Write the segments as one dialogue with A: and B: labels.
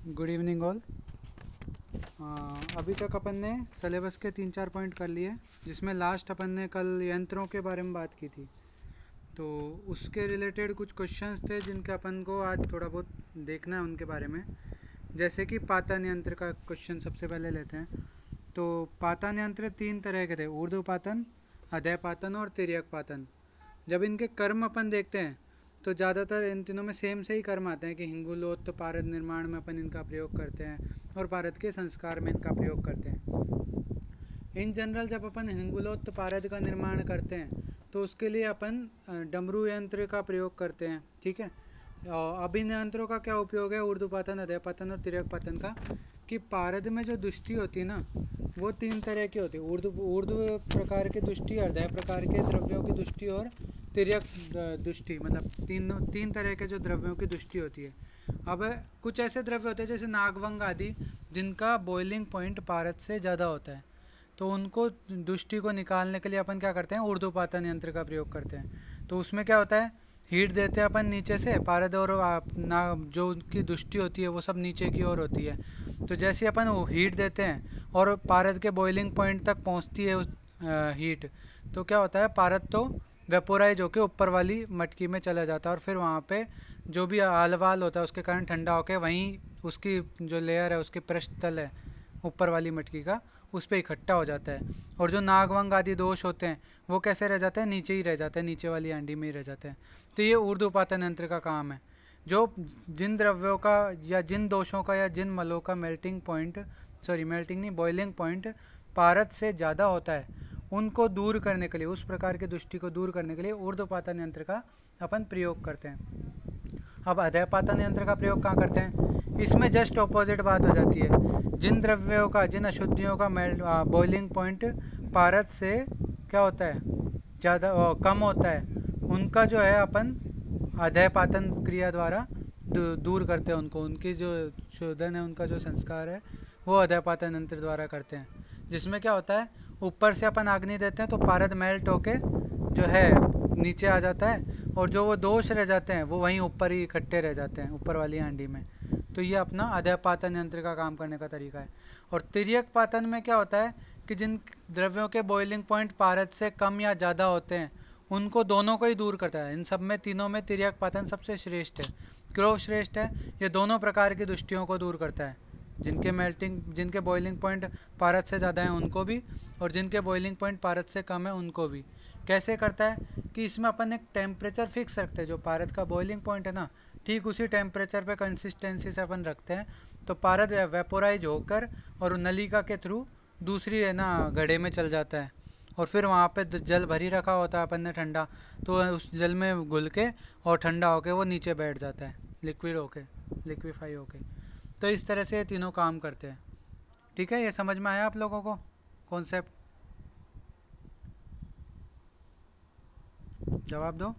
A: Good evening all. अभी तक अपन ने सिलेबस के 3-4 पॉइंट कर लिए, जिसमें लास्ट अपन ने कल यंत्रों के बारे में बात की थी। तो उसके रिलेटेड कुछ क्वेश्चंस थे जिनके अपन को आज थोड़ा बहुत देखना है उनके बारे में। जैसे कि पातन यंत्र का क्वेश्चन सबसे पहले लेते हैं। तो पातन यंत्र 3 तरह के थे, ऊर्ध्वपातन, अधःपातन और तिर्यक पातन। जब इनके कर्म अपन देखते हैं तो ज़्यादातर इन तीनों में सेम से ही कर्म आते हैं कि हिंगुलोत्त पारद निर्माण में अपन इनका प्रयोग करते हैं और पारद के संस्कार में इनका प्रयोग करते हैं। इन जनरल जब अपन हिंगुलोत्त पारद का निर्माण करते हैं तो उसके लिए अपन डमरू यंत्र का प्रयोग करते हैं, ठीक है। और अब इन यंत्रों का क्या उपयोग है ऊर्ध्वपातन, अधःपातन और तिर्यक पातन का, कि पारद में जो दुष्टि होती है ना वो 3 तरह की होती है। ऊर्ध्व प्रकार की दुष्टि, अधः प्रकार के द्रव्यों की दुष्टि और तिर्यक दुष्टि, मतलब तीन तरह के जो द्रव्यों की दुष्टि होती है। अब कुछ ऐसे द्रव्य होते हैं जैसे नागवंग आदि जिनका बॉइलिंग पॉइंट पारद से ज़्यादा होता है, तो उनको दुष्टि को निकालने के लिए अपन क्या करते हैं, ऊर्ध्वपातन यंत्र का प्रयोग करते हैं। तो उसमें क्या होता है, हीट देते हैं अपन नीचे से, पारद और जो उनकी दुष्टि होती है वो सब नीचे की ओर होती है। तो जैसे अपन वो हीट देते हैं और पारद के बॉइलिंग पॉइंट तक पहुंचती है उस हीट, तो क्या होता है, पारद तो वेपोराइज होकर ऊपर वाली मटकी में चला जाता है और फिर वहाँ पे जो भी आलवाल होता है उसके कारण ठंडा होकर वहीं उसकी जो लेयर है, उसके पृष्ठतल है ऊपर वाली मटकी का, उस पर इकट्ठा हो जाता है। और जो नागवंग आदि दोष होते हैं वो कैसे रह जाते हैं, नीचे ही रह जाते हैं, नीचे वाली हांडी में ही रह जाते हैं। तो ये ऊर्ध्वपातन यंत्र का काम है। जो जिन द्रव्यों का या जिन दोषों का या जिन मलों का मेल्टिंग नहीं, बॉइलिंग पॉइंट पारद से ज़्यादा होता है, उनको दूर करने के लिए, उस प्रकार की दुष्टि को दूर करने के लिए ऊर्ध्वपातन यंत्र का अपन प्रयोग करते हैं। अब अधःपातन यंत्र का प्रयोग कहाँ करते हैं, इसमें जस्ट ऑपोजिट बात हो जाती है। जिन द्रव्यों का, जिन अशुद्धियों का बॉइलिंग पॉइंट पारद से क्या होता है, ज़्यादा कम होता है, उनका जो है अपन अधःपातन क्रिया द्वारा दूर करते हैं उनको। उनकी जो शोधन है, उनका जो संस्कार है वो अधःपातन यंत्र द्वारा करते हैं। जिसमें क्या होता है, ऊपर से अपन अग्नि देते हैं तो पारद मेल्ट होके जो है नीचे आ जाता है, और जो वो दोष रह जाते हैं वो वहीं ऊपर ही इकट्ठे रह जाते हैं ऊपर वाली हांडी में। तो ये अपना अधःपातन यंत्र का काम करने का तरीका है। और तिर्यक पातन में क्या होता है कि जिन द्रव्यों के बॉइलिंग पॉइंट पारद से कम या ज़्यादा होते हैं उनको दोनों को ही दूर करता है। इन सब में, तीनों में तिर्यक पातन सबसे श्रेष्ठ है। क्यों श्रेष्ठ है, ये दोनों प्रकार की दुष्टियों को दूर करता है। जिनके बॉइलिंग पॉइंट पारद से ज़्यादा हैं उनको भी, और जिनके बॉइलिंग पॉइंट पारद से कम है उनको भी। कैसे करता है कि इसमें अपन एक टेम्परेचर फिक्स रखते हैं। जो पारद का बॉइलिंग पॉइंट है ना, ठीक उसी टेम्परेचर पे कंसिस्टेंसी से अपन रखते हैं, तो पारद वेपोराइज होकर और नलिका के थ्रू दूसरी है ना घड़े में चल जाता है, और फिर वहाँ पे जल भरी रखा होता है अपन ने ठंडा, तो उस जल में घुल के और ठंडा होके वो नीचे बैठ जाता है, लिक्विफाई होके। तो इस तरह से ये तीनों काम करते हैं। ठीक है, ये समझ में आया आप लोगों को कॉन्सेप्ट? जवाब दो।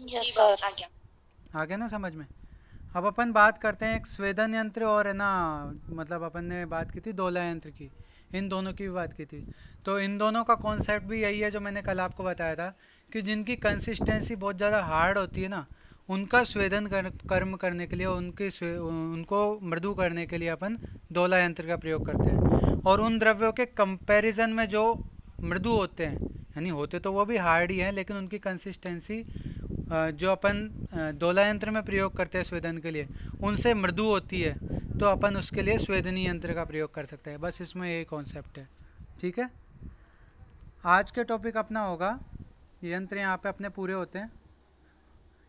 B: Yes sir.
A: आ गया ना समझ में? अब अपन बात करते हैं एक स्वेदन यंत्र और है ना, मतलब अपन ने बात की थी दोला यंत्र की, इन दोनों की भी बात की थी। तो इन दोनों का कॉन्सेप्ट भी यही है जो मैंने कल आपको बताया था, कि जिनकी कंसिस्टेंसी बहुत ज़्यादा हार्ड होती है ना, उनका स्वेदन कर्म करने के लिए, उनको मृदु करने के लिए अपन दोला यंत्र का प्रयोग करते हैं। और उन द्रव्यों के कंपैरिजन में जो मृदु होते हैं, यानी होते तो वो भी हार्ड ही हैं, लेकिन उनकी कंसिस्टेंसी जो अपन दोला यंत्र में प्रयोग करते हैं स्वेदन के लिए, उनसे मृदु होती है, तो अपन उसके लिए स्वेदनी यंत्र का प्रयोग कर सकते हैं। बस इसमें यही कॉन्सेप्ट है, ठीक है। आज के टॉपिक अपना होगा, यंत्र यहाँ पे अपने पूरे होते हैं।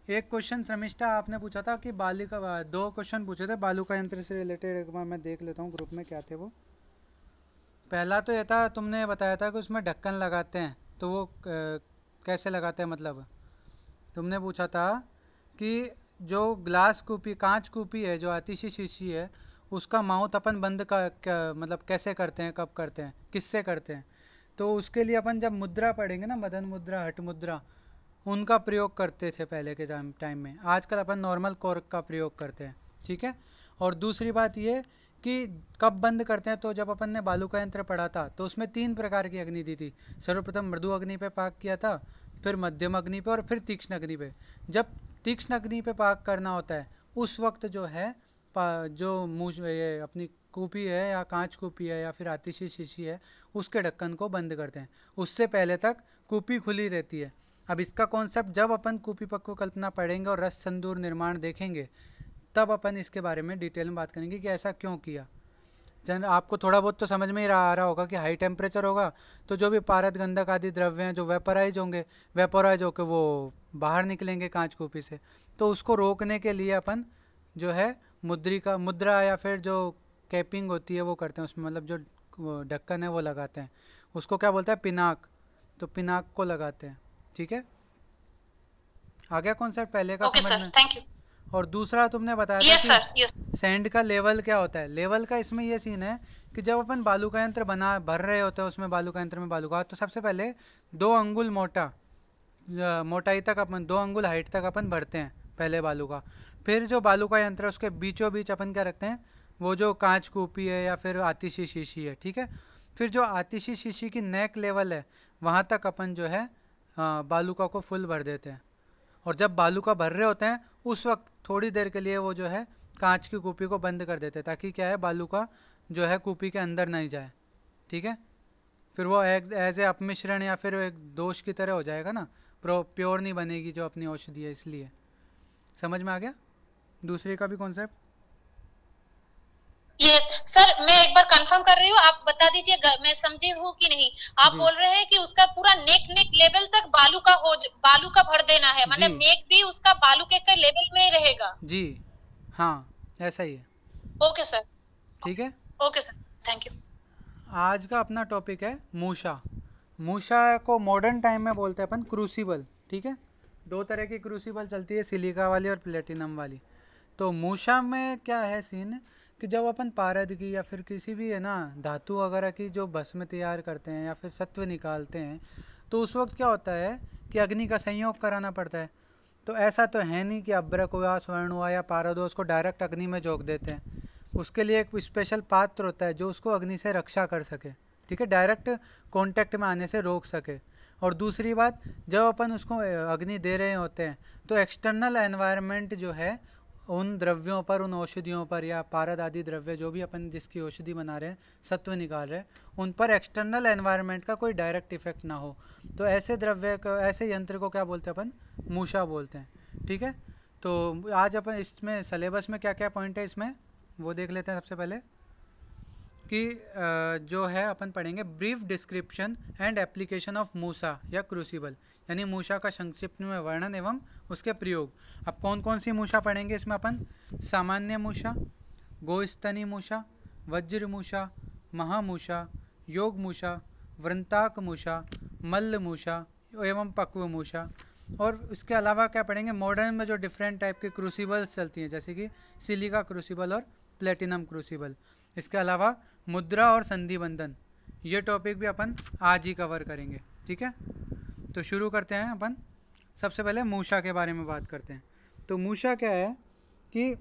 A: एक क्वेश्चन शर्मिष्ठा आपने पूछा था कि बालिका, 2 क्वेश्चन पूछे थे बालुका यंत्र से रिलेटेड। एक बार मैं देख लेता हूँ ग्रुप में क्या थे वो। पहला तो ये था, तुमने बताया था कि उसमें ढक्कन लगाते हैं, तो वो कैसे लगाते हैं, मतलब तुमने पूछा था कि जो ग्लास कूपी, कांच कूपी है, जो आतिशी शीशी है, उसका माउथ अपन बंद का मतलब कैसे करते हैं, कब करते हैं, किससे करते हैं। तो उसके लिए अपन जब मुद्रा पढ़ेंगे ना, मदन मुद्रा, हठ मुद्रा, उनका प्रयोग करते थे पहले के टाइम में। आजकल अपन नॉर्मल कॉर्क का प्रयोग करते हैं, ठीक है। और दूसरी बात ये कि कब बंद करते हैं, तो जब अपन ने बालुका यंत्र पढ़ा था तो उसमें 3 प्रकार की अग्नि दी थी। सर्वप्रथम मृदु अग्नि पे पाक किया था, फिर मध्यम अग्नि पे, और फिर तीक्ष्ण अग्नि पे। जब तीक्ष्ण अग्नि पे पाक करना होता है उस वक्त जो है जो मुँह ये अपनी कूपी है या कांच कूपी है या फिर आतिशी शीशी है उसके ढक्कन को बंद करते हैं। उससे पहले तक कूपी खुली रहती है। अब इसका कॉन्सेप्ट जब अपन कूपी पक्व कल्पना पढ़ेंगे और रस संदूर निर्माण देखेंगे तब अपन इसके बारे में डिटेल में बात करेंगे कि ऐसा क्यों किया। जन आपको थोड़ा बहुत तो समझ में ही आ रहा होगा कि हाई टेम्परेचर होगा तो जो भी पारद गंधक आदि द्रव्य हैं जो वेपराइज होंगे, वेपोराइज होकर वो बाहर निकलेंगे कांच कूपी से। तो उसको रोकने के लिए अपन जो है मुद्रा या फिर जो कैपिंग होती है वो करते हैं, उसमें मतलब जो ढक्कन है वो लगाते हैं। उसको क्या बोलते हैं, पिनाक। तो पिनाक को लगाते हैं। ठीक है, आ गया कॉन्सेप्ट पहले का
B: ओके
A: समझ
B: सर,
A: में।
B: Thank you.
A: और दूसरा तुमने बताया था
B: यस सर,
A: कि
B: यस।
A: सैंड का लेवल क्या होता है। लेवल का इसमें ये सीन है कि जब अपन बालू का यंत्र भर रहे होते हैं उसमें बालू का यंत्र में बालू का, तो सबसे पहले 2 अंगुल मोटाई तक अपन 2 अंगुल हाइट तक अपन भरते हैं पहले बालू का। फिर जो बालू का यंत्र है उसके बीचों बीच अपन क्या रखते हैं, वो जो कांच कूपी है या फिर आतिशी शीशी है। ठीक है, फिर जो आतिशी शीशी की नेक लेवल है वहाँ तक अपन जो है बालूका को फुल भर देते हैं। और जब बालूका भर रहे होते हैं उस वक्त थोड़ी देर के लिए वो जो है कांच की कूपी को बंद कर देते हैं ताकि क्या है बालूका जो है कूपी के अंदर नहीं जाए। ठीक है, फिर वो एज ए अपमिश्रण या फिर एक दोष की तरह हो जाएगा ना, प्योर नहीं बनेगी जो अपनी औषधि है। इसलिए समझ में आ गया दूसरे का भी कॉन्सेप्ट।
B: यस सर, मैं एक बार कंफर्म कर रही हूँ, आप बता दीजिए मैं समझी हूँ कि नहीं। आप
A: जी
B: बोल रहे हैं कि उसका पूरा नेक लेवल तक बालू का भर देना है,
A: जी
B: मतलब नेक भी उसका बालू के लेवल में ही रहेगा।
A: जी हाँ, ऐसा ही है।
B: Okay sir.
A: ठीक है,
B: ओके सर, थैंक यू।
A: आज का अपना टॉपिक है मूषा। मूषा को मॉडर्न टाइम में बोलते हैं अपन क्रूसिबल। ठीक है, 2 तरह की क्रूसिबल चलती है, सिलिका वाली और प्लेटिनम वाली। तो मूषा में क्या है सीन कि जब अपन पारद की या फिर किसी भी है ना धातु वगैरह की जो भस्म तैयार करते हैं या फिर सत्व निकालते हैं तो उस वक्त क्या होता है कि अग्नि का संयोग कराना पड़ता है। तो ऐसा तो है नहीं कि अभ्रक हुआ, स्वर्ण हुआ या पारद हुआ उसको डायरेक्ट अग्नि में झोंक देते हैं। उसके लिए एक स्पेशल पात्र होता है जो उसको अग्नि से रक्षा कर सके। ठीक है, डायरेक्ट कांटेक्ट में आने से रोक सके। और दूसरी बात, जब अपन उसको अग्नि दे रहे होते हैं तो एक्सटर्नल एनवायरनमेंट जो है उन द्रव्यों पर, उन औषधियों पर या पारद आदि द्रव्य जो भी अपन जिसकी औषधि बना रहे हैं, सत्व निकाल रहे हैं, उन पर एक्सटर्नल एनवायरनमेंट का कोई डायरेक्ट इफेक्ट ना हो। तो ऐसे द्रव्य को, ऐसे यंत्र को क्या बोलते हैं अपन, मूषा बोलते हैं। ठीक है, तो आज अपन इसमें सिलेबस में क्या क्या पॉइंट है इसमें वो देख लेते हैं। सबसे पहले कि जो है अपन पढ़ेंगे brief description and application of मूसा या क्रूसिबल, यानी मूषा का संक्षिप्त में वर्णन एवं उसके प्रयोग। अब कौन कौन सी मूषा पढ़ेंगे इसमें अपन, सामान्य मूषा, गोस्तनी मूषा, वज्र मूषा, महामूषा, योग मूषा, वृंताक मूषा, मल्ल मूषा एवं पक्व मूषा। और इसके अलावा क्या पढ़ेंगे, मॉडर्न में जो डिफरेंट टाइप के क्रूसिबल्स चलती हैं जैसे कि सिलिका क्रूसिबल और प्लेटिनम क्रूसिबल। इसके अलावा मुद्रा और संधि बंधन, ये टॉपिक भी अपन आज ही कवर करेंगे। ठीक है, तो शुरू करते हैं अपन। सबसे पहले मूषा के बारे में बात करते हैं। तो मूषा क्या है कि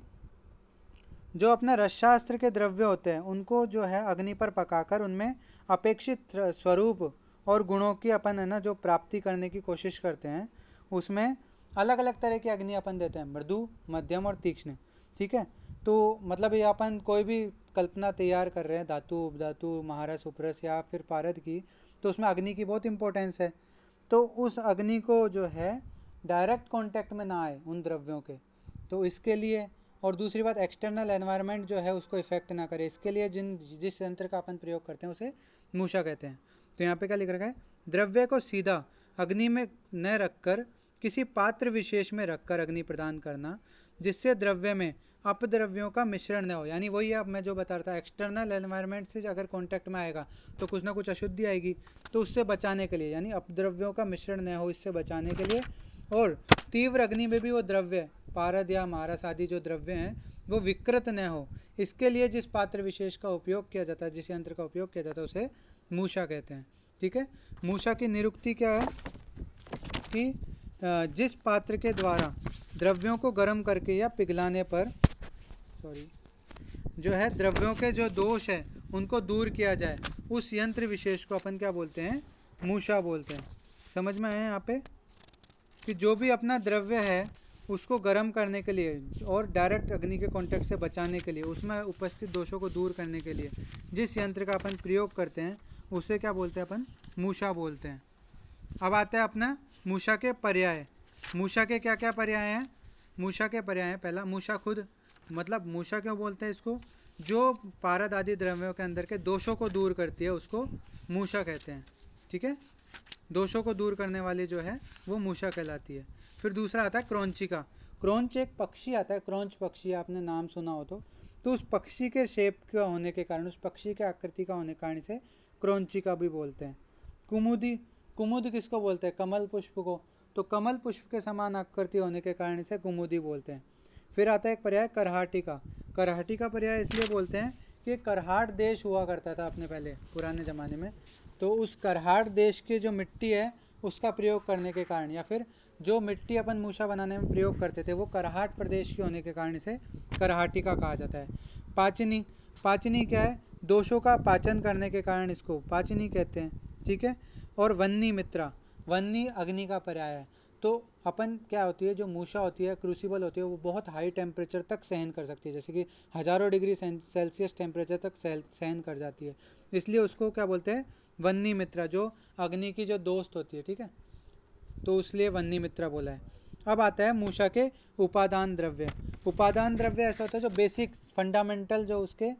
A: जो अपना रसशास्त्र के द्रव्य होते हैं उनको जो है अग्नि पर पकाकर उनमें अपेक्षित स्वरूप और गुणों की अपन है ना जो प्राप्ति करने की कोशिश करते हैं, उसमें अलग अलग तरह की अग्नि अपन देते हैं, मृदु, मध्यम और तीक्ष्ण। ठीक है, तो मतलब ये अपन कोई भी कल्पना तैयार कर रहे हैं धातु, उपधातु, महारस, उपरस या फिर पारद की, तो उसमें अग्नि की बहुत इंपॉर्टेंस है। तो उस अग्नि को जो है डायरेक्ट कांटेक्ट में ना आए उन द्रव्यों के, तो इसके लिए, और दूसरी बात एक्सटर्नल एनवायरनमेंट जो है उसको इफेक्ट ना करे, इसके लिए जिस यंत्र का अपन प्रयोग करते हैं उसे मूषा कहते हैं। तो यहाँ पे क्या लिख रखा है, द्रव्य को सीधा अग्नि में न रखकर किसी पात्र विशेष में रखकर अग्नि प्रदान करना जिससे द्रव्य में अपद्रव्यों का मिश्रण न हो। यानी वही अब मैं जो बता रहा था, एक्सटर्नल एनवायरनमेंट से अगर कांटेक्ट में आएगा तो कुछ ना कुछ अशुद्धि आएगी, तो उससे बचाने के लिए, यानी अपद्रव्यों का मिश्रण न हो इससे बचाने के लिए, और तीव्र अग्नि में भी वो द्रव्य पारद या मारस आदि जो द्रव्य हैं वो विकृत न हो, इसके लिए जिस पात्र विशेष का उपयोग किया जाता है, जिस यंत्र का उपयोग किया जाता है उसे मूषा कहते हैं। ठीक है, मूषा की निरुक्ति क्या है कि जिस पात्र के द्वारा द्रव्यों को गर्म करके या पिघलाने पर जो है द्रव्यों के जो दोष है उनको दूर किया जाए, उस यंत्र विशेष को अपन क्या बोलते हैं, मूषा बोलते हैं। समझ में आए यहाँ पे कि जो भी अपना द्रव्य है उसको गर्म करने के लिए और डायरेक्ट अग्नि के कांटेक्ट से बचाने के लिए, उसमें उपस्थित दोषों को दूर करने के लिए जिस यंत्र का अपन प्रयोग करते हैं उसे क्या बोलते हैं अपन? मूषा बोलते हैं। अब आता है अपना मूषा के पर्याय। मूषा के क्या क्या पर्याय हैं? मूषा के पर्याय हैं, पहला मूषा खुद, मतलब मूषा क्यों बोलते हैं इसको? जो पारद आदि द्रव्यों के अंदर के दोषों को दूर करती है उसको मूषा कहते हैं। ठीक है, दोषों को दूर करने वाली जो है वो मूषा कहलाती है। फिर दूसरा आता है क्रौंचिका। क्रौंच एक पक्षी आता है, क्रौंच पक्षी, आपने नाम सुना हो तो उस पक्षी के शेप का होने के कारण, उस पक्षी के आकृति का होने के कारण से क्रौंचिका भी बोलते हैं। कुमुदी, कुमुद किसको बोलते हैं? कमल पुष्प को, तो कमल पुष्प के समान आकृति होने के कारण से कुमुदी बोलते हैं। फिर आता है एक पर्याय करहाटिका। करहाटिका पर्याय इसलिए बोलते हैं कि करहाट देश हुआ करता था अपने पहले पुराने ज़माने में, तो उस करहाट देश की जो मिट्टी है उसका प्रयोग करने के कारण, या फिर जो मिट्टी अपन मूषा बनाने में प्रयोग करते थे वो करहाट प्रदेश की होने के कारण से करहाटिका कहा जाता है। पाचनी, पाचनी क्या है? दोषों का पाचन करने के कारण इसको पाचनी कहते हैं। ठीक है, और वन्नी मित्रा, वन्नी अग्नि का पर्याय है। तो अपन क्या होती है, जो मूषा होती है, क्रूसिबल होती है, वो बहुत हाई टेम्परेचर तक सहन कर सकती है, जैसे कि हज़ारों डिग्री सेल्सियस टेम्परेचर तक सहन कर जाती है, इसलिए उसको क्या बोलते हैं? वन्नी मित्रा, जो अग्नि की जो दोस्त होती है। ठीक है, तो इसलिए वन्नी मित्रा बोला है। अब आता है मूषा के उपादान द्रव्य। उपादान द्रव्य ऐसा होता है जो बेसिक फंडामेंटल जो उसके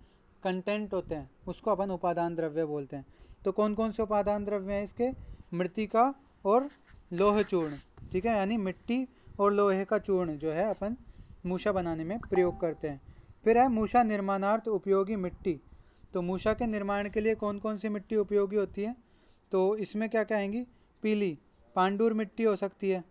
A: कंटेंट होते हैं उसको अपन उपादान द्रव्य बोलते हैं। तो कौन कौन से उपादान द्रव्य हैं इसके? मृतिका और लोह चूर्ण। ठीक है, यानी मिट्टी और लोहे का चूर्ण जो है अपन मूषा बनाने में प्रयोग करते हैं। फिर है मूषा निर्माणार्थ उपयोगी मिट्टी। तो मूषा के निर्माण के लिए कौन कौन सी मिट्टी उपयोगी होती है? तो इसमें क्या कहेंगी? पीली पांडुर मिट्टी हो सकती है।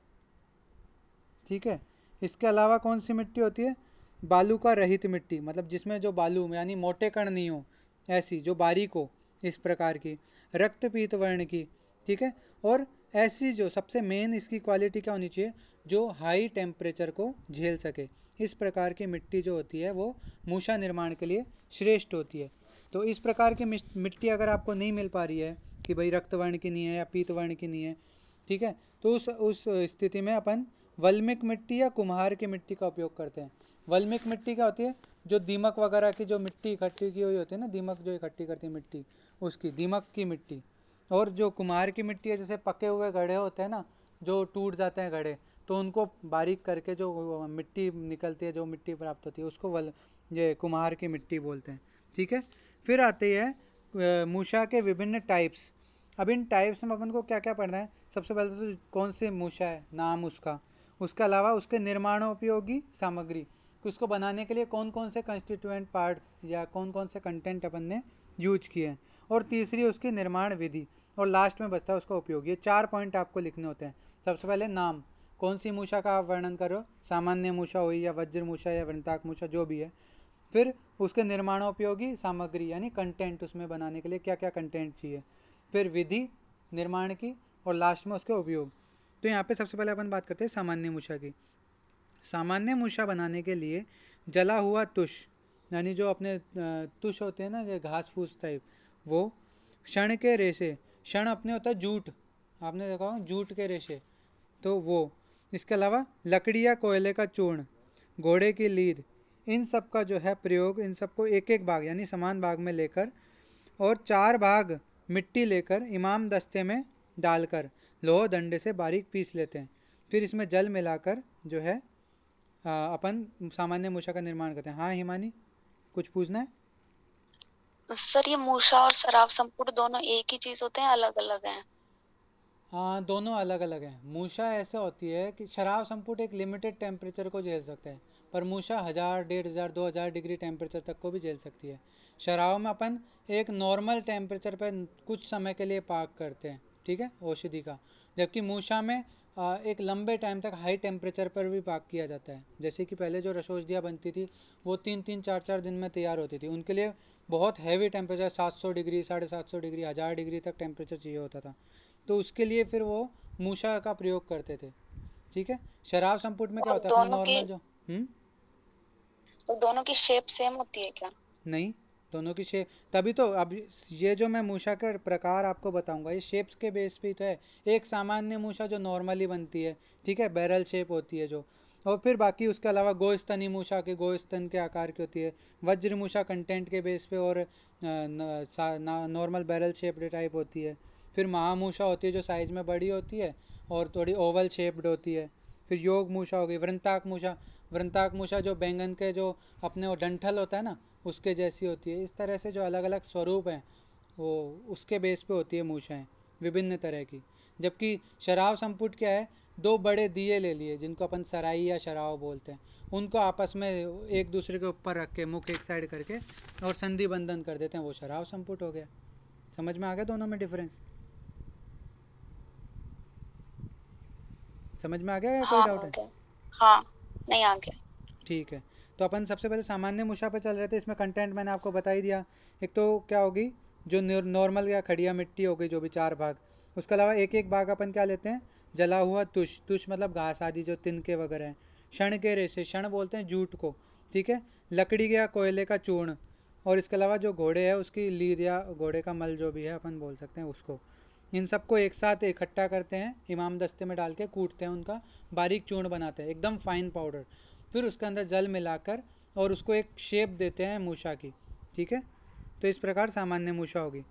A: ठीक है, इसके अलावा कौन सी मिट्टी होती है? बालू का रहित मिट्टी, मतलब जिसमें जो बालू यानी मोटे कण नहीं हो, ऐसी जो बारीक हो, इस प्रकार की। रक्तपीत वर्ण की। ठीक है, और ऐसी जो सबसे मेन इसकी क्वालिटी क्या होनी चाहिए? जो हाई टेम्परेचर को झेल सके। इस प्रकार की मिट्टी जो होती है वो मूषा निर्माण के लिए श्रेष्ठ होती है। तो इस प्रकार की मिट्टी अगर आपको नहीं मिल पा रही है कि भाई रक्त वर्ण की नहीं है या पीत वर्ण की नहीं है, ठीक है, तो उस स्थिति में अपन वल्मिक मिट्टी या कुम्हार की मिट्टी का उपयोग करते हैं। वल्मिक मिट्टी क्या होती है? जो दीमक वगैरह की जो मिट्टी इकट्ठी की हुई होती है ना, दीमक जो इकट्ठी करती है मिट्टी, उसकी दीमक की मिट्टी। और जो कुम्हार की मिट्टी है, जैसे पके हुए घड़े होते हैं ना जो टूट जाते हैं घड़े, तो उनको बारीक करके जो मिट्टी निकलती है, जो मिट्टी प्राप्त होती है, उसको ये कुम्हार की मिट्टी बोलते हैं। ठीक है, फिर आती है मूषा के विभिन्न टाइप्स। अब इन टाइप्स में अपन को क्या क्या पढ़ना है? सबसे पहले तो कौन से मूषा है, नाम उसका, उसके अलावा उसके निर्माणोपयोगी सामग्री कि उसको बनाने के लिए कौन कौन से कंस्टिट्यूएंट पार्ट्स या कौन कौन से कंटेंट अपन ने यूज किए हैं, और तीसरी उसकी निर्माण विधि, और लास्ट में बचता है उसका उपयोग। ये 4 पॉइंट आपको लिखने होते हैं। सबसे पहले नाम, कौन सी मूषा का आप वर्णन करो, सामान्य मूषा हुई या वज्र मूषा या वृंताक मूषा जो भी है। फिर उसके निर्माणोपयोगी सामग्री यानी कंटेंट, उसमें बनाने के लिए क्या क्या कंटेंट चाहिए। फिर विधि निर्माण की, और लास्ट में उसके उपयोग। तो यहाँ पे सबसे पहले अपन बात करते हैं सामान्य मूषा की। सामान्य मूषा बनाने के लिए जला हुआ तुष, यानी जो अपने तुष होते हैं ना, जो घास फूस टाइप, वो क्षण के रेशे, क्षण अपने होता है जूट, आपने देखा होगा जूट के रेशे, तो वो। इसके अलावा लकड़ी या कोयले का चूर्ण, घोड़े की लीद, इन सब का जो है प्रयोग, इन सबको एक एक भाग यानी समान भाग में लेकर और 4 भाग मिट्टी लेकर इमाम दस्ते में डालकर लोह डंडे से बारीक पीस लेते हैं। फिर इसमें जल मिलाकर जो है अपन सामान्य मूषा का निर्माण करते हैं। हाँ हिमानी, कुछ पूछना है?
C: सर ये मूषा और शराब संपूर्ण दोनों एक ही चीज होते हैं, अलग अलग हैं?
A: हाँ, दोनों अलग अलग हैं। मूषा ऐसे होती है कि शराब संपुट एक लिमिटेड टेम्परेचर को झेल सकता है, पर मूषा 1000, 1500, 2000 डिग्री टेम्परेचर तक को भी झेल सकती है। शराब में अपन एक नॉर्मल टेम्परेचर पर कुछ समय के लिए पाक करते हैं, ठीक है, औषधि का, जबकि मूषा में एक लंबे टाइम तक हाई टेम्परेचर पर भी पाक किया जाता है। जैसे कि पहले जो रसौषधियाँ बनती थी वो 3-3, 4-4 दिन में तैयार होती थी, उनके लिए बहुत heavy temperature 700 degree, 750 degree, 1000 degree तक टेम्परेचर चाहिए होता था, तो उसके लिए फिर वो मूषा का प्रयोग करते थे। ठीक है, शराब संपुट में क्या होता है अपना नॉर्मल जो
C: तो दोनों की शेप सेम होती है क्या?
A: नहीं, दोनों की शेप, तभी तो अब ये जो मैं मूषा के प्रकार आपको बताऊंगा ये शेप्स के बेस पे ही तो है। एक सामान्य मूषा जो नॉर्मली बनती है, ठीक है, बैरल शेप होती है जो, और फिर बाकी उसके अलावा गोस्तनी मूषा के गोस्तन के आकार की होती है। वज्र मूषा कंटेंट के बेस पे और नॉर्मल बैरल शेप्ड टाइप होती है। फिर महामूषा होती है जो साइज़ में बड़ी होती है और थोड़ी ओवल शेप्ड होती है। फिर योग मूषा हो गई। वृंताक मूषा, वृंताक मूषा जो बैंगन के जो अपने वो डंठल होता है ना उसके जैसी होती है। इस तरह से जो अलग अलग स्वरूप हैं वो उसके बेस पे होती है मूषाएँ विभिन्न तरह की। जबकि शराब संपुट क्या है, दो बड़े दिए ले लिए जिनको अपन सराई या शराब बोलते हैं, उनको आपस में एक दूसरे के ऊपर रख के मुख एक साइड करके और संधि बंधन कर देते हैं, वो शराब संपुट हो गया। समझ में आ गया दोनों में डिफरेंस? समझ में आ गया या कोई
C: हाँ
A: डाउट
C: आ
A: है?
C: गया। हाँ, नहीं आ गया।
A: ठीक है, तो अपन सबसे पहले सामान्य मूषा पे चल रहे थे। इसमें कंटेंट मैंने आपको बता ही दिया। एक तो क्या होगी, जो नॉर्मल या खड़िया मिट्टी हो गई जो भी 4 भाग, उसके अलावा एक एक भाग अपन क्या लेते हैं, जला हुआ तुष, तुष मतलब घास आदि जो तिनके वगैरह हैं। क्षण के रेशे, क्षण बोलते हैं जूट को, ठीक है। लकड़ी या कोयले का चूर्ण, और इसके अलावा जो घोड़े है उसकी लीद या घोड़े का मल जो भी है अपन बोल सकते हैं उसको, इन सबको एक साथ इकट्ठा करते हैं, इमाम दस्ते में डाल के कूटते हैं, उनका बारीक चूर्ण बनाते हैं, एकदम फाइन पाउडर। फिर उसके अंदर जल मिलाकर और उसको एक शेप देते हैं मूषा की, ठीक है। तो इस प्रकार सामान्य मूषा होगी।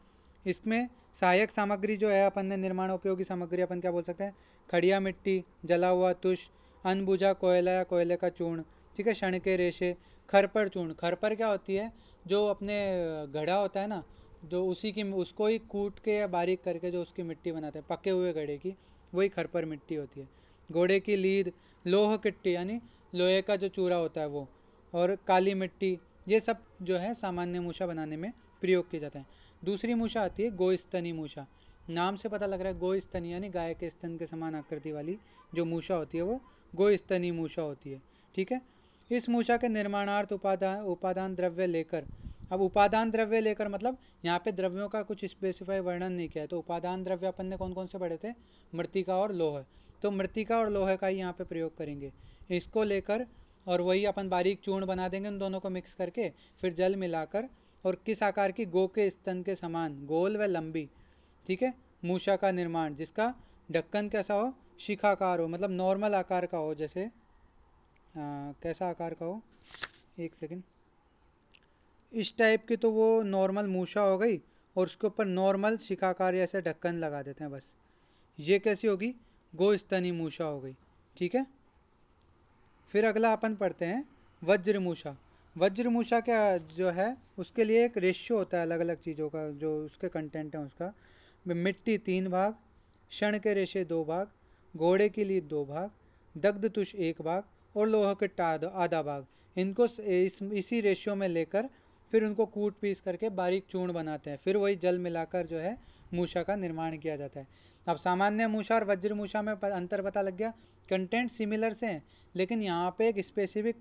A: इसमें सहायक सामग्री जो है अपन ने निर्माण उपयोगी सामग्री अपन क्या बोल सकते हैं, खड़िया मिट्टी, जला हुआ तुष, अनबुझा कोयला या कोयले का चूर्ण, ठीक है, क्षण के रेशे, खरपर चूर्ण। खरपर क्या होती है, जो अपने घड़ा होता है ना, जो उसी की उसको ही कूट के या बारीक करके जो उसकी मिट्टी बनाते हैं पके हुए घड़े की, वही खरपर मिट्टी होती है। घोड़े की लीद, लोह किट्टी यानी लोहे का जो चूरा होता है वो, और काली मिट्टी, ये सब जो है सामान्य मूषा बनाने में प्रयोग किए जाते हैं। दूसरी मूषा आती है गोस्तनी मूषा। नाम से पता लग रहा है गोस्तनी यानी गाय के स्तन के समान आकृति वाली जो मूषा होती है वो गोस्तनी मूषा होती है, ठीक है। इस मूषा के निर्माणार्थ उपादान द्रव्य लेकर, अब उपादान द्रव्य लेकर मतलब यहाँ पे द्रव्यों का कुछ स्पेसिफाई वर्णन नहीं किया है। तो उपादान द्रव्य अपन ने कौन कौन से पढ़े थे, मृतिका और लोह, तो मृतिका और लोह का ही यहाँ पे प्रयोग करेंगे। इसको लेकर और वही अपन बारीक चूर्ण बना देंगे उन दोनों को मिक्स करके, फिर जल मिलाकर, और किस आकार की, गो के स्तन के समान गोल व लंबी, ठीक है, मूषा का निर्माण, जिसका ढक्कन कैसा हो, शिखाकार हो, मतलब नॉर्मल आकार का हो, जैसे कैसा आकार का हो, एक सेकंड, इस टाइप की, तो वो नॉर्मल मूषा हो गई और उसके ऊपर नॉर्मल शिखाकार ऐसे ढक्कन लगा देते हैं बस। ये कैसी होगी, गोस्तनी मूषा हो गई, ठीक है। फिर अगला अपन पढ़ते हैं वज्र मूषा। वज्र मूषा क्या जो है उसके लिए एक रेशियो होता है अलग अलग चीज़ों का, जो उसके कंटेंट हैं उसका। मिट्टी 3 भाग, क्षण के रेशे 2 भाग, घोड़े की लीद 2 भाग, दग्ध तुष 1 भाग और लोह के आधा भाग। इनको इसी रेशियो में लेकर फिर उनको कूट पीस करके बारीक चूर्ण बनाते हैं, फिर वही जल मिलाकर जो है मूषा का निर्माण किया जाता है। अब सामान्य मूषा और वज्र मूषा में अंतर पता लग गया, कंटेंट सिमिलर से हैं लेकिन यहाँ पे एक स्पेसिफिक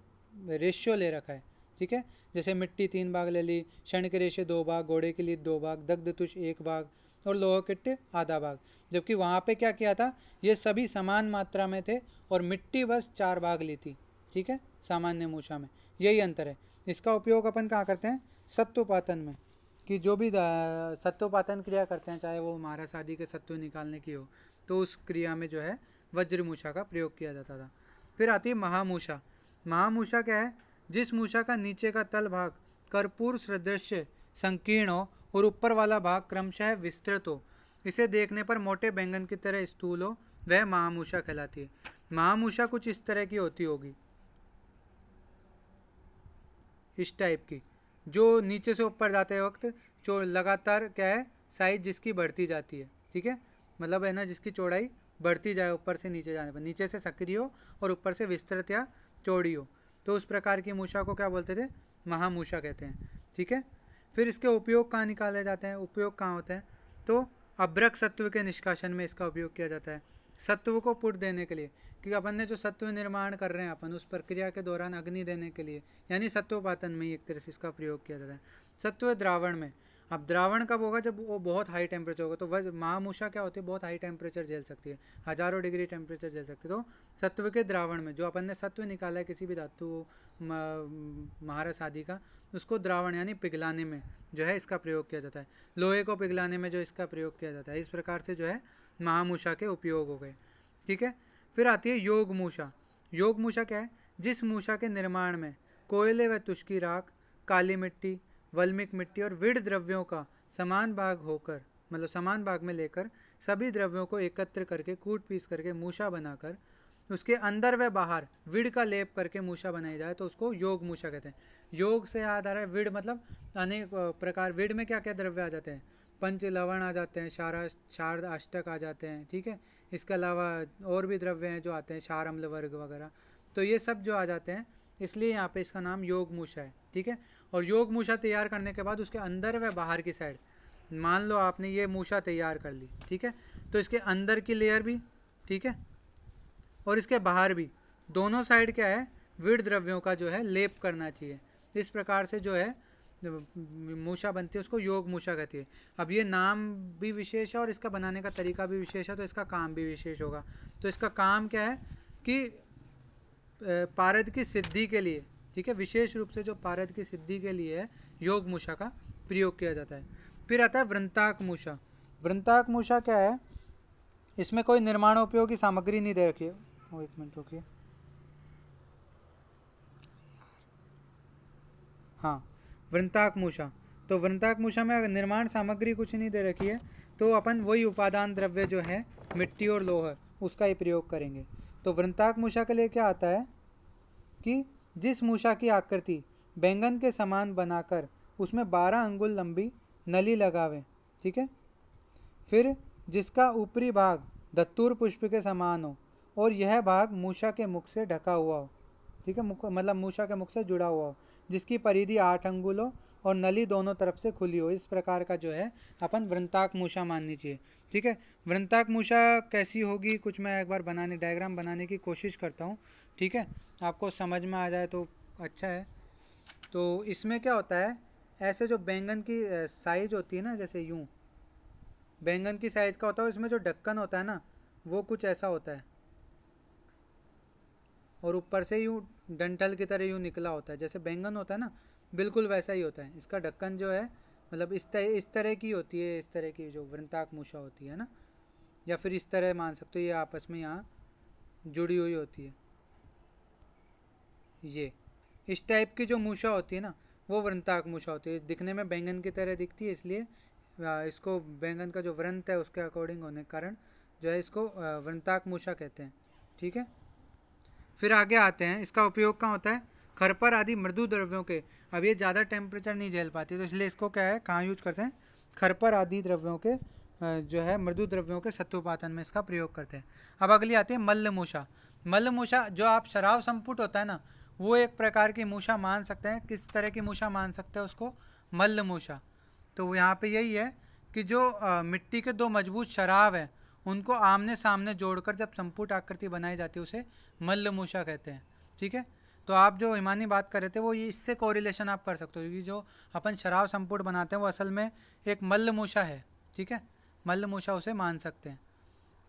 A: रेशियो ले रखा है, ठीक है। जैसे मिट्टी 3 भाग ले ली, क्षण के रेशे 2 भाग, घोड़े के लिए 2 भाग, दग्ध तुष 1 भाग और लोह किट्ट आधा भाग। जबकि वहाँ पे क्या किया था, ये सभी समान मात्रा में थे और मिट्टी बस 4 भाग ली थी, ठीक है, सामान्य मूषा में। यही अंतर है। इसका उपयोग अपन कहाँ करते हैं, सत्वपातन में, कि जो भी सत्वपातन क्रिया करते हैं, चाहे वो महारस आदि के सत्व निकालने की हो, तो उस क्रिया में जो है वज्र मूषा का प्रयोग किया जाता था। फिर आती है महामूषा। महामूषा क्या है, जिस मूषा का नीचे का तल भाग कर्पूर सदृश्य संकीर्ण हो और ऊपर वाला भाग क्रमशः विस्तृत हो, इसे देखने पर मोटे बैंगन की तरह स्थूल हो, वह महामूषा कहलाती है। महामूषा कुछ इस तरह की होती होगी, इस टाइप की, जो नीचे से ऊपर जाते वक्त जो लगातार क्या है साइज जिसकी बढ़ती जाती है, ठीक है, मतलब है ना, जिसकी चौड़ाई बढ़ती जाए ऊपर से नीचे जाने पर, नीचे से सक्रिय हो और ऊपर से विस्तृत या चौड़ी हो, तो उस प्रकार की मूषा को क्या बोलते थे, महामूषा कहते हैं, ठीक है। फिर इसके उपयोग कहाँ निकाले जाते हैं, उपयोग कहाँ होते हैं, तो अभ्रक सत्व के निष्कासन में इसका उपयोग किया जाता है, सत्व को पुट देने के लिए, क्योंकि अपन ने जो सत्व निर्माण कर रहे हैं अपन उस प्रक्रिया के दौरान अग्नि देने के लिए, यानी सत्वपातन में ही एक तरह से इसका प्रयोग किया जाता है। सत्व द्रावण में अब द्रावण कब होगा? जब वो बहुत हाई टेम्परेचर होगा। तो वह महामूषा क्या होती है? बहुत हाई टेम्परेचर झेल सकती है, हज़ारों डिग्री टेम्परेचर झेल सकती है। तो सत्व के द्रावण में जो अपन ने सत्व निकाला है किसी भी धातु महारस आदि का, उसको द्रावण यानी पिघलाने में जो है इसका प्रयोग किया जाता है। लोहे को पिघलाने में जो इसका प्रयोग किया जाता है। इस प्रकार से जो है महामूषा के उपयोग हो गए। ठीक है। फिर आती है योग मूषा। योग मूषा क्या है? जिस मूषा के निर्माण में कोयले व तुष की राख, काली मिट्टी, वल्मिक मिट्टी और विड़ द्रव्यों का समान भाग होकर, मतलब समान भाग में लेकर सभी द्रव्यों को एकत्र करके कूट पीस करके मूषा बनाकर उसके अंदर व बाहर विड़ का लेप करके मूषा बनाई जाए तो उसको योग मूषा कहते हैं। योग से याद आ रहा है विड़ मतलब अनेक प्रकार। विड़ में क्या क्या द्रव्य आ जाते हैं? पंच लवण आ जाते हैं, शार्द अष्टक आ जाते हैं। ठीक है। इसके अलावा और भी द्रव्य हैं जो आते हैं, क्षार अम्ल वर्ग वगैरह। तो ये सब जो आ जाते हैं, इसलिए यहाँ पे इसका नाम योग मूषा है। ठीक है। और योग मूषा तैयार करने के बाद उसके अंदर व बाहर की साइड, मान लो आपने ये मूषा तैयार कर ली, ठीक है, तो इसके अंदर की लेयर भी, ठीक है, और इसके बाहर भी, दोनों साइड क्या है? विड़ द्रव्यों का जो है लेप करना चाहिए। इस प्रकार से जो है मूषा बनती है, उसको योग मूषा कहती है। अब ये नाम भी विशेष है और इसका बनाने का तरीका भी विशेष है, तो इसका काम भी विशेष होगा। तो इसका काम क्या है कि पारद की सिद्धि के लिए, ठीक है, विशेष रूप से जो पारद की सिद्धि के लिए है, योग मूषा का प्रयोग किया जाता है। फिर आता है वृंताक मूषा। वृंताक मूषा क्या है? इसमें कोई निर्माणोपयोगी सामग्री नहीं दे रखी है। एक मिनट रुकिए। हाँ, वृंताक मूषा। तो वृंताक मूषा में निर्माण सामग्री कुछ नहीं दे रखी है, तो अपन वही उपादान द्रव्य जो है मिट्टी और लोहा, उसका ही प्रयोग करेंगे। तो वृंताक मूषा के लिए क्या आता है कि जिस मूषा की आकृति बैंगन के समान बनाकर उसमें 12 अंगुल लंबी नली लगावें, ठीक है, फिर जिसका ऊपरी भाग धतूर पुष्प के समान हो और यह भाग मूषा के मुख से ढका हुआ हो, ठीक है, मतलब मूषा के मुख से जुड़ा हुआ हो, जिसकी परिधि 8 अंगुल हो और नली दोनों तरफ से खुली हो। इस प्रकार का जो है अपन वृंताक मूषा माननी चाहिए। ठीक है। वृंताक मूषा कैसी होगी, कुछ मैं एक बार डायग्राम बनाने की कोशिश करता हूँ, ठीक है, आपको समझ में आ जाए तो अच्छा है। तो इसमें क्या होता है, ऐसे जो बैंगन की साइज होती है ना, जैसे यूँ बैंगन की साइज का होता है, इसमें जो ढक्कन होता है ना, वो कुछ ऐसा होता है और ऊपर से यूँ डंठल की तरह यूँ निकला होता है, जैसे बैंगन होता है ना, बिल्कुल वैसा ही होता है। इसका ढक्कन जो है मतलब इस तरह की होती है, इस तरह की जो वृंताक मूषा होती है ना, या फिर इस तरह मान सकते हो, ये आपस में यहाँ जुड़ी हुई होती है। ये इस टाइप की जो मूषा होती है ना, वो वृंताक मूषा होती है। दिखने में बैंगन की तरह दिखती है, इसलिए इसको बैंगन का जो व्रंत है उसके अकॉर्डिंग होने के कारण जो है इसको वृंताक मूषा कहते हैं। ठीक है। फिर आगे आते हैं, इसका उपयोग कहाँ होता है? खरपर आदि मृदु द्रव्यों के, अब ये ज़्यादा टेम्परेचर नहीं झेल पाती, तो इसलिए इसको क्या है, कहाँ यूज करते हैं? खरपर आदि द्रव्यों के जो है मृदु द्रव्यों के सत्वपातन में इसका प्रयोग करते हैं। अब अगली आती है मल्ल मूषा। मल्ल मूषा जो आप शराब संपुट होता है ना, वो एक प्रकार की मूषा मान सकते हैं। किस तरह की मूषा मान सकते हैं उसको? मल्ल मूषा। तो यहाँ पे यही है कि जो मिट्टी के दो मजबूत शराब हैं, उनको आमने सामने जोड़कर जब संपुट आकृति बनाई जाती है, उसे मल्ल मूषा कहते हैं। ठीक है। तो आप जो हिमानी बात कर रहे थे, वो ये इससे कोरिलेशन आप कर सकते हो, क्योंकि जो अपन शराब संपुट बनाते हैं वो असल में एक मल्ल मूषा है। ठीक है। मल्ल मूषा उसे मान सकते हैं।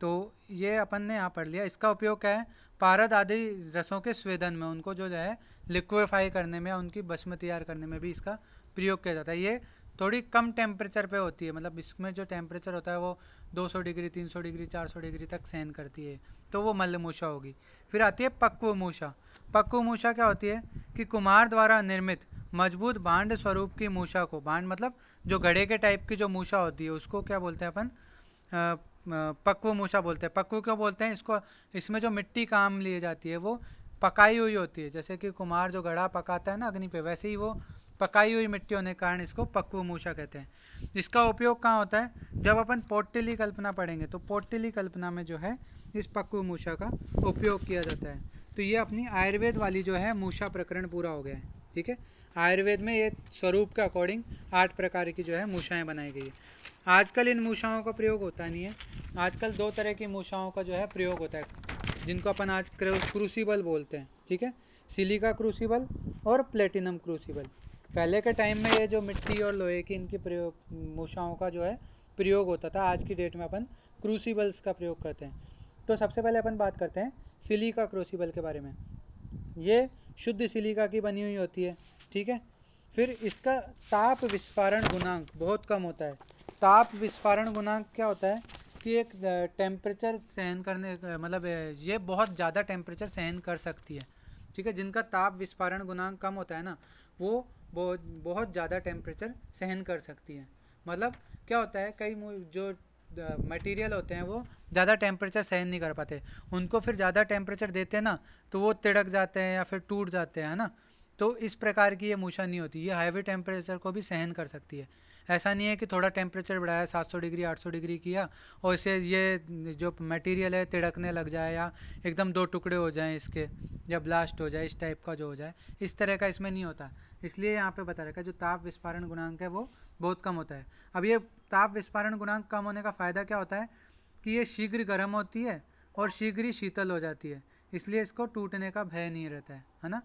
A: तो ये अपन ने यहाँ पढ़ लिया। इसका उपयोग क्या है? पारद आदि रसों के स्वेदन में, उनको जो है लिक्विफाई करने में, उनकी भस्म तैयार करने में भी इसका प्रयोग किया जाता है। ये थोड़ी कम टेम्परेचर पे होती है, मतलब इसमें जो टेम्परेचर होता है वो 200 डिग्री, 300 डिग्री, 400 डिग्री तक सहन करती है, तो वो मल्ल मूषा होगी। फिर आती है पक्व मूषा। पक्व मूषा क्या होती है कि कुम्हार द्वारा निर्मित मजबूत भांड स्वरूप की मूषा को, भांड मतलब जो घड़े के टाइप की जो मूषा होती है, उसको क्या बोलते हैं अपन? पक्व मूषा बोलते हैं। पक्व क्यों बोलते हैं इसको? इसमें जो मिट्टी काम लिए जाती है वो पकाई हुई होती है, जैसे कि कुम्हार जो घड़ा पकाता है ना अग्नि पे, वैसे ही वो पकाई हुई मिट्टी होने के कारण इसको पक्व मूषा कहते हैं। इसका उपयोग कहाँ होता है? जब अपन पौटिली कल्पना पढ़ेंगे, तो पौटिली कल्पना में जो है इस पक्व मूषा का उपयोग किया जाता है। तो ये अपनी आयुर्वेद वाली जो है मूषा प्रकरण पूरा हो गया है। ठीक है। आयुर्वेद में ये स्वरूप के अकॉर्डिंग 8 प्रकार की जो है मूषाएँ बनाई गई है। आजकल इन मूषाओं का प्रयोग होता नहीं है। आजकल 2 तरह की मूषाओं का जो है प्रयोग होता है, जिनको अपन आज क्रूसिबल बोलते हैं। ठीक है। सिलिका क्रूसिबल और प्लेटिनम क्रूसिबल। पहले के टाइम में ये जो मिट्टी और लोहे की इनकी प्रयोग मूषाओं का जो है प्रयोग होता था। आज की डेट में अपन क्रूसिबल्स का प्रयोग करते हैं। तो सबसे पहले अपन बात करते हैं सिलिका क्रूसिबल के बारे में। ये शुद्ध सिलिका की बनी हुई होती है, ठीक है। फिर इसका ताप विस्फारण गुणांक बहुत कम होता है। ताप विस्फारण गुणांक क्या होता है कि एक टेम्परेचर सहन करने मतलब ये बहुत ज़्यादा टेम्परेचर सहन कर सकती है, ठीक है। जिनका ताप विस्फारण गुणांक कम होता है ना, वो बहुत ज़्यादा टेम्परेचर सहन कर सकती है। मतलब क्या होता है, कई जो मटेरियल होते हैं वो ज़्यादा टेम्परेचर सहन नहीं कर पाते, उनको फिर ज़्यादा टेम्परेचर देते हैं ना तो वो तिड़क जाते हैं या फिर टूट जाते हैं, है ना। तो इस प्रकार की ये मूषा नहीं होती, ये हाईवे टेम्परेचर को भी सहन कर सकती है। ऐसा नहीं है कि थोड़ा टेम्परेचर बढ़ाया 700 डिग्री 800 डिग्री किया और इसे ये जो मटेरियल है तिड़कने लग जाए या एकदम दो टुकड़े हो जाएं इसके या ब्लास्ट हो जाए, इस टाइप का जो हो जाए, इस तरह का इसमें नहीं होता। इसलिए यहाँ पे बता रखा है जो ताप विस्फारण गुणांक है वो बहुत कम होता है। अब ये ताप विस्फारण गुणांक कम होने का फ़ायदा क्या होता है कि ये शीघ्र गर्म होती है और शीघ्र ही शीतल हो जाती है, इसलिए इसको टूटने का भय नहीं रहता है ना।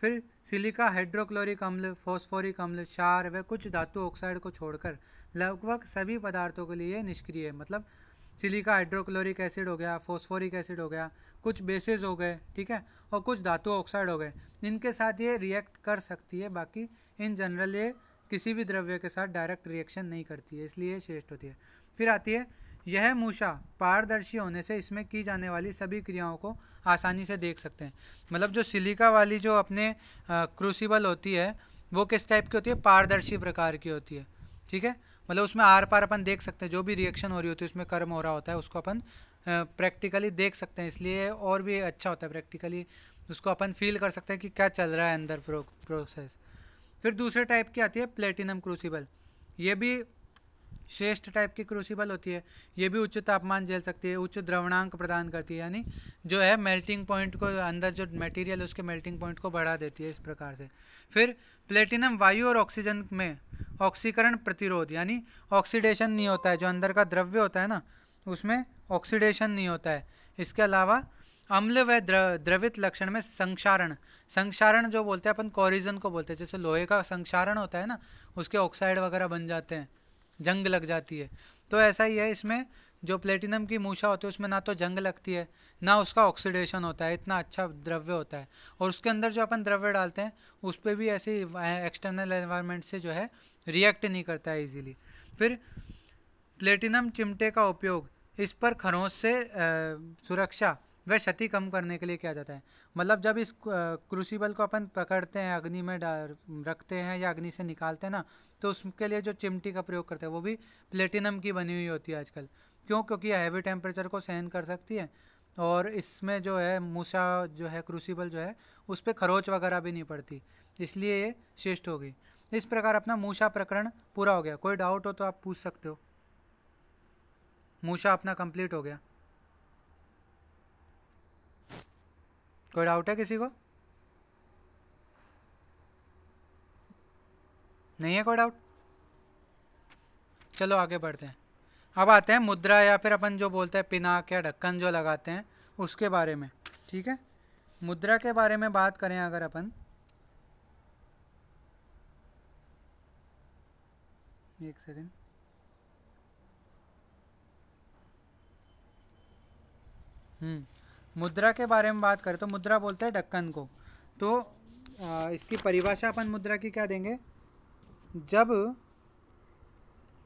A: फिर सिलिका हाइड्रोक्लोरिक अम्ल, फॉस्फोरिक अम्ल, क्षार व कुछ धातु ऑक्साइड को छोड़कर लगभग सभी पदार्थों के लिए निष्क्रिय है। मतलब सिलिका हाइड्रोक्लोरिक एसिड हो गया, फॉस्फोरिक एसिड हो गया, कुछ बेसेस हो गए, ठीक है, और कुछ धातु ऑक्साइड हो गए, इनके साथ ये रिएक्ट कर सकती है। बाकी इन जनरल ये किसी भी द्रव्य के साथ डायरेक्ट रिएक्शन नहीं करती है, इसलिए श्रेष्ठ होती है। फिर आती है यह मूषा पारदर्शी होने से इसमें की जाने वाली सभी क्रियाओं को आसानी से देख सकते हैं। मतलब जो सिलिका वाली जो अपने क्रूसिबल होती है वो किस टाइप की होती है, पारदर्शी प्रकार की होती है, ठीक है। मतलब उसमें आर पार अपन देख सकते हैं, जो भी रिएक्शन हो रही होती है उसमें कर्म हो रहा होता है उसको अपन प्रैक्टिकली देख सकते हैं, इसलिए और भी अच्छा होता है। प्रैक्टिकली उसको अपन फील कर सकते हैं कि क्या चल रहा है अंदर प्रोसेस। फिर दूसरे टाइप की आती है प्लेटिनम क्रूसिबल। ये भी श्रेष्ठ टाइप की क्रूसिबल होती है। ये भी उच्च तापमान झेल सकती है, उच्च द्रवणांक प्रदान करती है, यानी जो है मेल्टिंग पॉइंट को अंदर जो मटेरियल है उसके मेल्टिंग पॉइंट को बढ़ा देती है, इस प्रकार से। फिर प्लेटिनम वायु और ऑक्सीजन में ऑक्सीकरण प्रतिरोध, यानी ऑक्सीडेशन नहीं होता है, जो अंदर का द्रव्य होता है ना उसमें ऑक्सीडेशन नहीं होता है। इसके अलावा अम्ल व द्रवित लक्षण में संक्षारण, संक्षारण जो बोलते हैं अपन कोरिजन को बोलते हैं। जैसे लोहे का संक्षारण होता है ना, उसके ऑक्साइड वगैरह बन जाते हैं, जंग लग जाती है, तो ऐसा ही है इसमें जो प्लेटिनम की मूषा होती है उसमें ना तो जंग लगती है ना उसका ऑक्सीडेशन होता है, इतना अच्छा द्रव्य होता है। और उसके अंदर जो अपन द्रव्य डालते हैं उस पर भी ऐसे एक्सटर्नल एनवायरनमेंट से जो है रिएक्ट नहीं करता है ईजीली। फिर प्लेटिनम चिमटे का उपयोग इस पर खरोंच से सुरक्षा व क्षति कम करने के लिए किया जाता है। मतलब जब इस क्रूसिबल को अपन पकड़ते हैं, अग्नि में रखते हैं या अग्नि से निकालते हैं ना, तो उसके लिए जो चिमटी का प्रयोग करते हैं वो भी प्लेटिनम की बनी हुई होती है आजकल। क्यों? क्योंकि हैवी टेम्परेचर को सहन कर सकती है और इसमें जो है मूषा जो है क्रूसिबल जो है उस पर खरोच वगैरह भी नहीं पड़ती, इसलिए ये श्रेष्ठ होगी। इस प्रकार अपना मूषा प्रकरण पूरा हो गया। कोई डाउट हो तो आप पूछ सकते हो। मूषा अपना कंप्लीट हो गया। कोई डाउट है किसी को? नहीं है कोई डाउट? चलो आगे बढ़ते हैं। अब आते हैं मुद्रा या फिर अपन जो बोलते हैं पिनाक या ढक्कन जो लगाते हैं उसके बारे में, ठीक है। मुद्रा के बारे में बात करें अगर अपन, एक सेकेंड, मुद्रा के बारे में बात करें तो मुद्रा बोलते हैं ढक्कन को। तो इसकी परिभाषा अपन मुद्रा की क्या देंगे, जब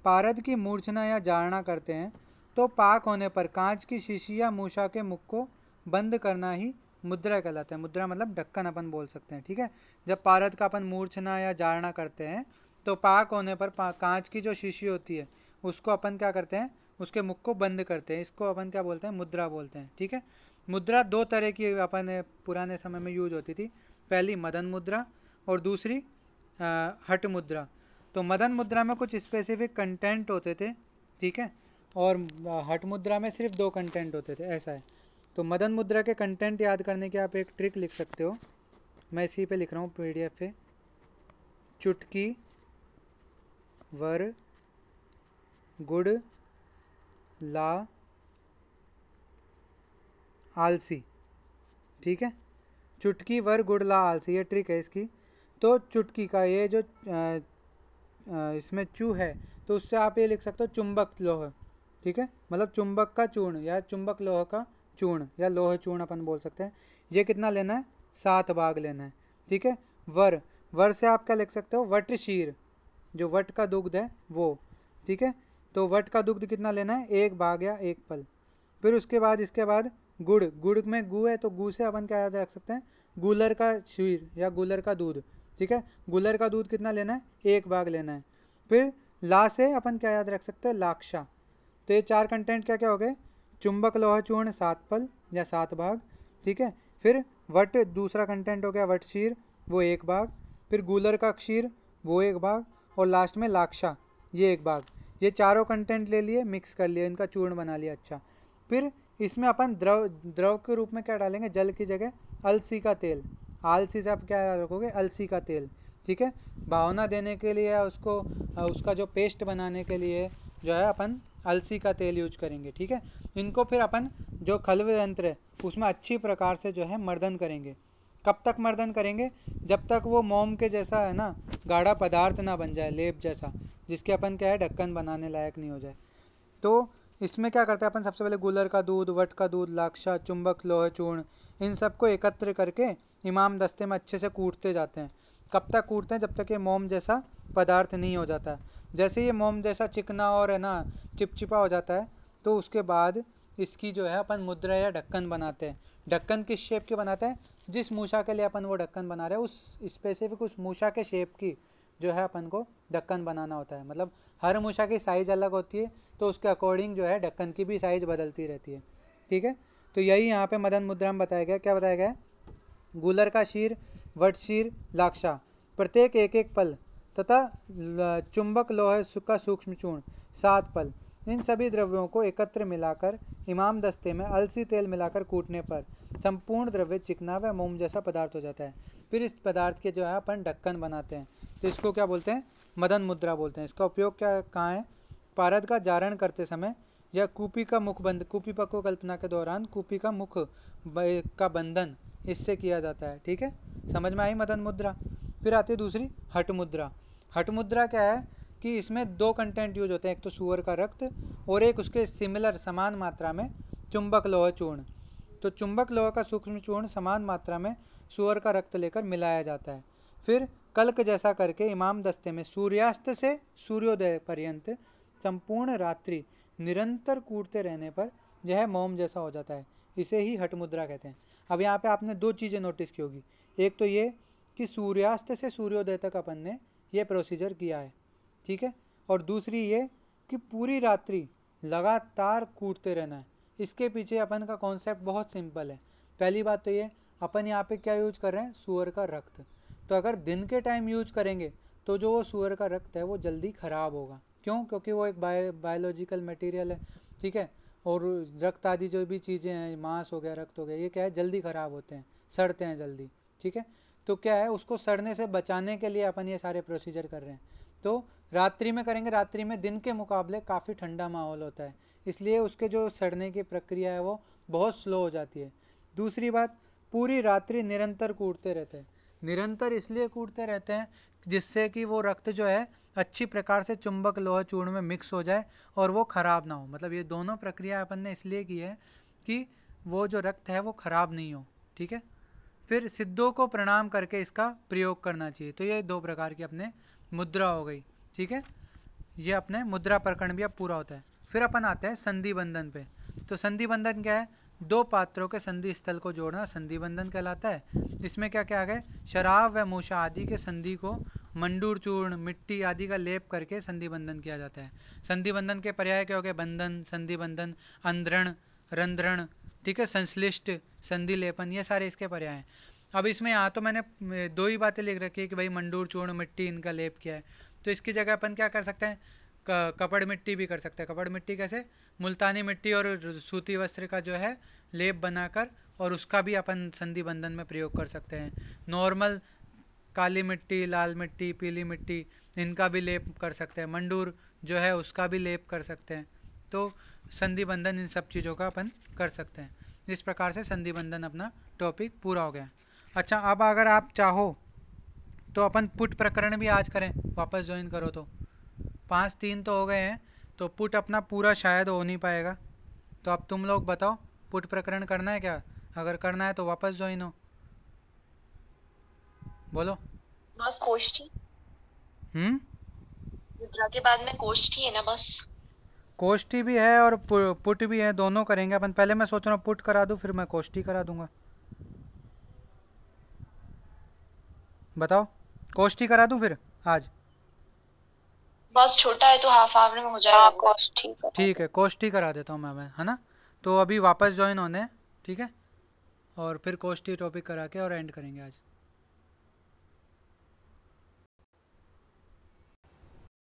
A: पारद की मूर्छना या जारना करते हैं तो पाक होने पर कांच की शीशी या मूषा के मुख को बंद करना ही मुद्रा कहलाता है। मुद्रा मतलब ढक्कन अपन बोल सकते हैं, ठीक है। जब पारद का अपन मूर्छना या जारना करते हैं तो पाक होने पर कांच की जो शीशी होती है उसको अपन क्या करते हैं, उसके मुख को बंद करते हैं, इसको अपन क्या बोलते हैं, मुद्रा बोलते हैं, ठीक है। मुद्रा दो तरह की अपन पुराने समय में यूज होती थी। पहली मदन मुद्रा और दूसरी हठ मुद्रा। तो मदन मुद्रा में कुछ स्पेसिफिक कंटेंट होते थे, ठीक है, और हठ मुद्रा में सिर्फ 2 कंटेंट होते थे, ऐसा है। तो मदन मुद्रा के कंटेंट याद करने की आप एक ट्रिक लिख सकते हो, मैं इसी पे लिख रहा हूँ PDF पे। चुटकी वर गुड़ ला आलसी, ठीक है। चुटकी वर गुड़ ला आलसी, ये ट्रिक है इसकी। तो चुटकी का ये जो इसमें चू है, तो उससे आप ये लिख सकते हो चुंबक लोह, ठीक है, मतलब चुंबक का चूर्ण या चुंबक लोह का चूर्ण या लोह चूर्ण अपन बोल सकते हैं। ये कितना लेना है, 7 भाग लेना है, ठीक है। वर, वर से आप क्या लिख सकते हो, वट शीर, जो वट का दुग्ध है वो, ठीक है। तो वट का दुग्ध कितना लेना है, 1 भाग या 1 पल। फिर उसके बाद इसके बाद गुड़, गुड़ में गू है तो गू से अपन क्या याद रख सकते हैं, गूलर का क्षीर या गूलर का दूध, ठीक है। गूलर का दूध कितना लेना है, 1 भाग लेना है। फिर ला से अपन क्या याद रख सकते हैं, लाक्षा। तो ये 4 कंटेंट क्या क्या हो गए, चुंबक लोह चूर्ण 7 पल या 7 भाग, ठीक है। फिर वट दूसरा कंटेंट हो गया वट क्षीर, वो 1 भाग। फिर गूलर का क्षीर वो 1 भाग, और लास्ट में लाक्षा ये 1 भाग। ये चारों कंटेंट ले लिए, मिक्स कर लिए, इनका चूर्ण बना लिया। अच्छा, फिर इसमें अपन द्रव के रूप में क्या डालेंगे, जल की जगह अलसी का तेल। आलसी से आप क्या रखोगे, अलसी का तेल, ठीक है। भावना देने के लिए या उसको उसका जो पेस्ट बनाने के लिए जो है अपन अलसी का तेल यूज करेंगे, ठीक है। इनको फिर अपन जो खल्व यंत्र है उसमें अच्छी प्रकार से जो है मर्दन करेंगे। कब तक मर्दन करेंगे, जब तक वो मोम के जैसा है ना गाढ़ा पदार्थ ना बन जाए, लेप जैसा, जिसके अपन क्या है ढक्कन बनाने लायक नहीं हो जाए। तो इसमें क्या करते हैं अपन, सबसे पहले गूलर का दूध, वट का दूध, लाक्षा, चुंबक लोह चूर्ण, इन सबको एकत्र करके इमाम दस्ते में अच्छे से कूटते जाते हैं। कब तक कूटते हैं, जब तक ये मोम जैसा पदार्थ नहीं हो जाता। जैसे ये मोम जैसा चिकना और है ना चिपचिपा हो जाता है, तो उसके बाद इसकी जो है अपन मुद्रा या ढक्कन बनाते हैं। ढक्कन किस शेप के बनाते हैं, जिस मूषा के लिए अपन वो ढक्कन बना रहे हैं उस स्पेसिफिक उस मूषा के शेप की जो है अपन को ढक्कन बनाना होता है। मतलब हर मूषा की साइज़ अलग होती है, तो उसके अकॉर्डिंग जो है ढक्कन की भी साइज़ बदलती रहती है, ठीक है। तो यही यहाँ पे मदन मुद्रा में बताया गया। क्या बताया गया है, गूलर का शीर, वट शीर, लाक्षा, प्रत्येक 1-1 पल तथा चुंबक लोह का सूक्ष्म चूर्ण 7 पल, इन सभी द्रव्यों को एकत्र मिलाकर इमाम दस्ते में अलसी तेल मिलाकर कूटने पर संपूर्ण द्रव्य चिकना व मोम जैसा पदार्थ हो जाता है। फिर इस पदार्थ के जो है अपन ढक्कन बनाते हैं, तो इसको क्या बोलते हैं, मदन मुद्रा बोलते हैं। इसका उपयोग क्या कहाँ है, पारद का जारण करते समय या कूपी का मुख बंद, कूपी पक्व कल्पना के दौरान कूपी का मुख का बंधन इससे किया जाता है, ठीक है। समझ में आई मदन मुद्रा। फिर आती है दूसरी हठ मुद्रा। हठ मुद्रा क्या है कि इसमें 2 कंटेंट यूज होते हैं, एक तो सूअर का रक्त और एक उसके सिमिलर समान मात्रा में चुंबक लोह चूर्ण। तो चुंबक लोह का सूक्ष्म चूर्ण समान मात्रा में सूअर का रक्त लेकर मिलाया जाता है। फिर कल्क जैसा करके इमाम दस्ते में सूर्यास्त से सूर्योदय पर्यंत संपूर्ण रात्रि निरंतर कूटते रहने पर यह मोम जैसा हो जाता है। इसे ही हठ मुद्रा कहते हैं। अब यहाँ पे आपने 2 चीज़ें नोटिस की होगी, एक तो ये कि सूर्यास्त से सूर्योदय तक अपन ने ये प्रोसीजर किया है, ठीक है, और दूसरी ये कि पूरी रात्रि लगातार कूटते रहना है। इसके पीछे अपन का कॉन्सेप्ट बहुत सिंपल है। पहली बात तो ये, अपन यहाँ पे क्या यूज कर रहे हैं, सूअर का रक्त। तो अगर दिन के टाइम यूज करेंगे तो जो वो सूअर का रक्त है वो जल्दी ख़राब होगा। क्यों, क्योंकि वो एक बायोलॉजिकल मटेरियल है, ठीक है। और रक्त आदि जो भी चीज़ें हैं, मांस हो गया, रक्त हो गया, ये क्या है, जल्दी ख़राब होते हैं, सड़ते हैं जल्दी, ठीक है। तो क्या है, उसको सड़ने से बचाने के लिए अपन ये सारे प्रोसीजर कर रहे हैं। तो रात्रि में करेंगे, रात्रि में दिन के मुकाबले काफ़ी ठंडा माहौल होता है, इसलिए उसके जो सड़ने की प्रक्रिया है वो बहुत स्लो हो जाती है। दूसरी बात, पूरी रात्रि निरंतर कूटते रहते हैं। निरंतर इसलिए कूटते रहते हैं जिससे कि वो रक्त जो है अच्छी प्रकार से चुंबक लोह चूर्ण में मिक्स हो जाए और वो ख़राब ना हो। मतलब ये दोनों प्रक्रिया अपन ने इसलिए की है कि वो जो रक्त है वो ख़राब नहीं हो, ठीक है। फिर सिद्धों को प्रणाम करके इसका प्रयोग करना चाहिए। तो ये 2 प्रकार की अपने मुद्रा हो गई, ठीक है। ये अपने मुद्रा प्रकरण भी अब पूरा होता है। फिर अपन आते हैं संधि बंधन पे। तो संधि बंधन क्या है, 2 पात्रों के संधि स्थल को जोड़ना संधि बंधन कहलाता है। इसमें क्या क्या आ गए, शराब व मूषा आदि के संधि को मंडूर चूर्ण, मिट्टी आदि का लेप करके संधि बंधन किया जाता है। संधि बंधन के पर्याय क्या हो गए, बंधन, संधि बंधन, अंध्रण, रंध्रण, ठीक है, संश्लिष्ट, संधि लेपन, ये सारे इसके पर्याय हैं। अब इसमें यहाँ तो मैंने 2 ही बातें लिख रखी है कि भाई मंडूर चूर्ण, मिट्टी, इनका लेप किया है। तो इसकी जगह अपन क्या कर सकते हैं, कपड़ मिट्टी भी कर सकते हैं। कपड़ मिट्टी कैसे, मुल्तानी मिट्टी और सूती वस्त्र का जो है लेप बनाकर, और उसका भी अपन संधि बंधन में प्रयोग कर सकते हैं। नॉर्मल काली मिट्टी, लाल मिट्टी, पीली मिट्टी, इनका भी लेप कर सकते हैं। मंडूर जो है उसका भी लेप कर सकते हैं। तो संधि बंधन इन सब चीज़ों का अपन कर सकते हैं। इस प्रकार से संधि बंधन अपना टॉपिक पूरा हो गया। अच्छा, अब अगर आप चाहो तो अपन पुट प्रकरण भी आज करें, वापस ज्वाइन करो तो 5-3 तो हो गए हैं, तो पुट अपना पूरा शायद हो नहीं पाएगा। तो अब तुम लोग बताओ पुट प्रकरण करना है क्या? अगर करना है तो वापस ज्वाइन हो, बोलो।
B: बस कोष्ठी, मुद्रा के बाद में कोष्ठी है ना बस।
A: कोष्ठी भी है और पुट भी है, दोनों करेंगे अपन। पहले मैं सोच रहा हूँ पुट करा दूँ, फिर मैं कोष्ठी करा दूंगा। बताओ, कोष्ठी करा दूँ फिर आज?
B: बस छोटा है तो हाफ आवर में हो जाएगा
C: हाँ
B: वो।
C: कोष्ठी का।
A: ठीक है, कोष्ठी करा देता हूँ मैं, है ना। तो अभी वापस ज्वाइन होने, ठीक है, और फिर कोष्ठी टॉपिक करा के और एंड करेंगे आज।